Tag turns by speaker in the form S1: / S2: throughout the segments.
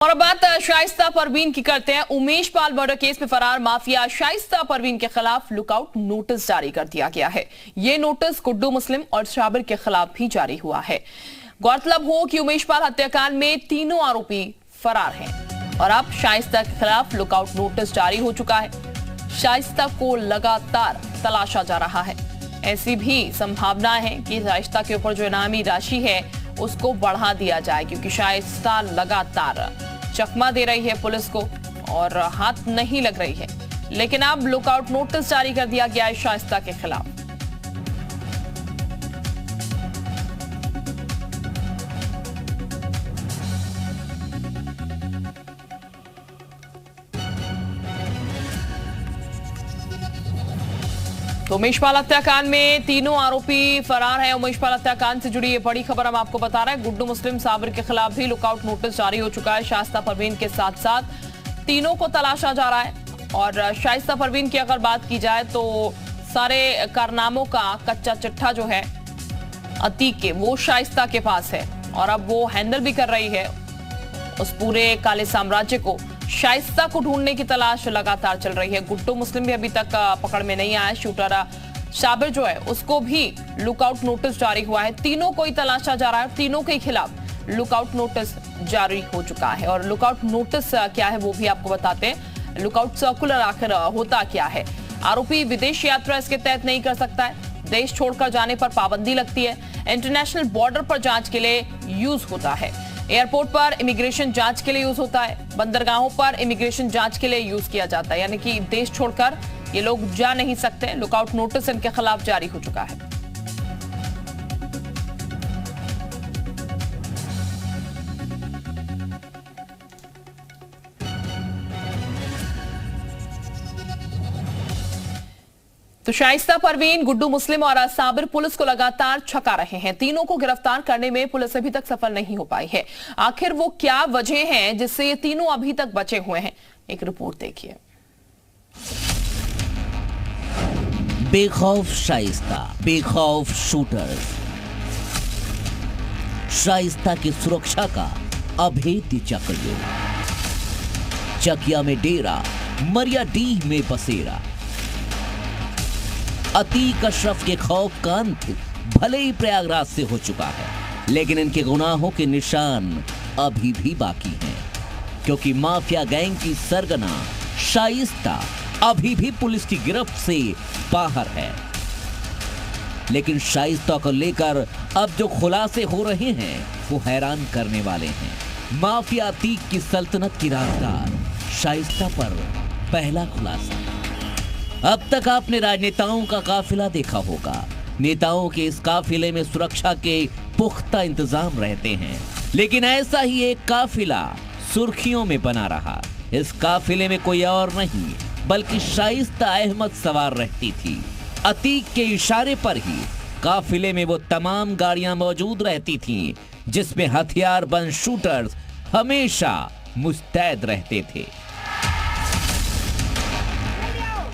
S1: और अब बात शाइस्ता परवीन की करते हैं। उमेश पाल मर्डर केस में फरार माफिया शाइस्ता परवीन के खिलाफ लुकआउट नोटिस जारी कर दिया गया है। ये नोटिस गुड्डू मुस्लिम और साबिर के खिलाफ भी जारी हुआ है। गौरतलब हो कि उमेश पाल हत्याकांड में तीनों आरोपी फरार हैं और अब शाइस्ता के खिलाफ लुकआउट नोटिस जारी हो चुका है। शाइस्ता को लगातार तलाशा जा रहा है। ऐसी भी संभावना है कि शाइस्ता के ऊपर जो इनामी राशि है उसको बढ़ा दिया जाए, क्योंकि शाइस्ता लगातार चकमा दे रही है पुलिस को और हाथ नहीं लग रही है। लेकिन अब लुकआउट नोटिस जारी कर दिया गया है शाइस्ता के खिलाफ। तो उमेश पाल हत्याकांड में तीनों आरोपी फरार हैं। उमेश पाल हत्याकांड से जुड़ी ये बड़ी खबर हम आपको बता रहे हैं। गुड्डू मुस्लिम साबिर के खिलाफ भी लुकआउट नोटिस जारी हो चुका है। शाइस्ता परवीन के साथ साथ तीनों को तलाशा जा रहा है। और शाइस्ता परवीन की अगर बात की जाए तो सारे कारनामों का कच्चा चिट्ठा जो है अतीक के, वो शाइस्ता के पास है और अब वो हैंडल भी कर रही है उस पूरे काले साम्राज्य को। शाइस्ता को ढूंढने की तलाश लगातार चल रही है। गुड्डू मुस्लिम भी अभी तक पकड़ में नहीं आया। शूटर साबिर जो है उसको भी लुकआउट नोटिस जारी हुआ है। तीनों को ही तलाशा जा रहा है। तीनों के खिलाफ लुकआउट नोटिस जारी हो चुका है। और लुकआउट नोटिस क्या है वो भी आपको बताते हैं। लुकआउट सर्कुलर आखिर होता क्या है? आरोपी विदेश यात्रा इसके तहत नहीं कर सकता है। देश छोड़कर जाने पर पाबंदी लगती है। इंटरनेशनल बॉर्डर पर जांच के लिए यूज होता है। एयरपोर्ट पर इमिग्रेशन जांच के लिए यूज होता है। बंदरगाहों पर इमिग्रेशन जांच के लिए यूज किया जाता है। यानी कि देश छोड़कर ये लोग जा नहीं सकते। लुकआउट नोटिस इनके खिलाफ जारी हो चुका है। तो शाइस्ता परवीन, गुड्डू मुस्लिम और साबिर पुलिस को लगातार छका रहे हैं। तीनों को गिरफ्तार करने में पुलिस अभी तक सफल नहीं हो पाई है। आखिर वो क्या वजह है जिससे ये तीनों अभी तक बचे हुए हैं? एक रिपोर्ट देखिए।
S2: बेखौफ शाइस्ता, बेखौफ शूटर्स। शाइस्ता की सुरक्षा का अभेद्य चक्रव्यूह। चकिया में डेरा, मरियाडीह में बसेरा। अतीक अशरफ के खौफ का अंत भले ही प्रयागराज से हो चुका है, लेकिन इनके गुनाहों के निशान अभी भी बाकी हैं, क्योंकि माफिया गैंग की सरगना शाइस्ता अभी भी पुलिस की गिरफ्त से बाहर है। लेकिन शाइस्ता को लेकर अब जो खुलासे हो रहे हैं वो हैरान करने वाले हैं। माफिया अतीक की सल्तनत की राजदार शाइस्ता पर पहला खुलासा। अब तक आपने राजनेताओं का काफिला देखा होगा। नेताओं के इस काफिले में सुरक्षा के पुख्ता इंतजाम रहते हैं, लेकिन ऐसा ही एक काफिला सुर्खियों में बना रहा। इस काफिले में कोई और नहीं बल्कि शाइस्ता अहमद सवार रहती थी। अतीक के इशारे पर ही काफिले में वो तमाम गाड़ियां मौजूद रहती थीं, जिसमें हथियारबंद शूटर्स हमेशा मुस्तैद रहते थे।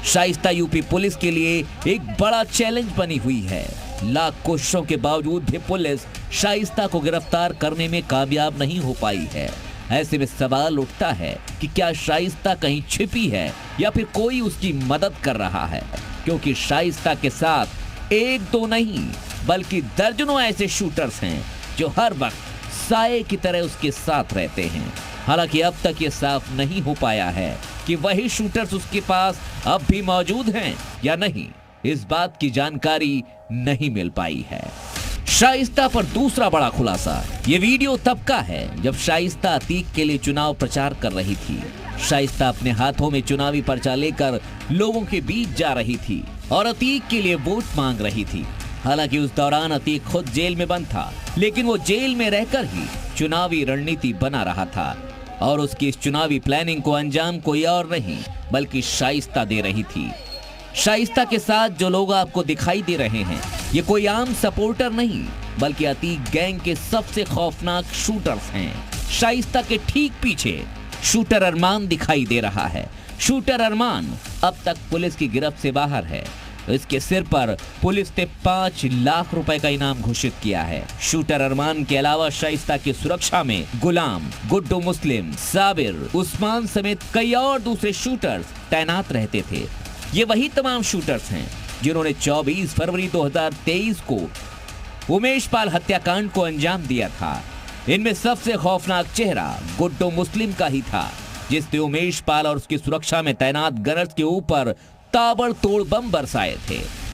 S2: शाइस्ता यूपी पुलिस के लिए एक बड़ा चैलेंज बनी हुई है। लाख कोशिशों के बावजूद भी पुलिस शाइस्ता को गिरफ्तार करने में कामयाब नहीं हो पाई है। ऐसे में सवाल उठता है कि क्या शाइस्ता कहीं छिपी है या फिर कोई उसकी मदद कर रहा है, क्योंकि शाइस्ता के साथ एक दो नहीं बल्कि दर्जनों ऐसे शूटर्स हैं जो हर वक्त साये की तरह उसके साथ रहते हैं। हालांकि अब तक ये साफ नहीं हो पाया है कि वही शूटर्स उसके पास अब भी मौजूद हैं या नहीं। इस बात की जानकारी नहीं मिल पाई है। शाइस्ता पर दूसरा बड़ा खुलासा। ये वीडियो तब का है जब शाइस्ता अतीक के लिए चुनाव प्रचार कर रही थी। शाइस्ता अपने हाथों में चुनावी पर्चा लेकर लोगों के बीच जा रही थी और अतीक के लिए वोट मांग रही थी। हालांकि उस दौरान अतीक खुद जेल में बंद था, लेकिन वो जेल में रहकर ही चुनावी रणनीति बना रहा था और उसकी इस चुनावी प्लानिंग को अंजाम कोई और नहीं बल्कि शाइस्ता दे रही थी। शाइस्ता के साथ जो लोग आपको दिखाई दे रहे हैं ये कोई आम सपोर्टर नहीं बल्कि अतीक गैंग के सबसे खौफनाक शूटर्स हैं। शाइस्ता के ठीक पीछे शूटर अरमान दिखाई दे रहा है। शूटर अरमान अब तक पुलिस की गिरफ्त से बाहर है। इसके सिर पर पुलिस ने 5 लाख रुपए का इनाम घोषित किया है। शूटर अरमान के अलावा शाइस्ता की सुरक्षा में गुलाम, गुड्डू मुस्लिम, साबिर, उस्मान समेत कई और दूसरे शूटर्स तैनात रहते थे। ये वही तमाम शूटर्स हैं जिन्होंने 24 फरवरी 2023 को उमेश पाल हत्याकांड को अंजाम दिया था। इनमें सबसे खौफनाक चेहरा गुड्डू मुस्लिम का ही था, जिसने उमेश पाल और उसकी सुरक्षा में तैनात गनर्स के ऊपर ताबड़तोड़ बम बरसाए थे।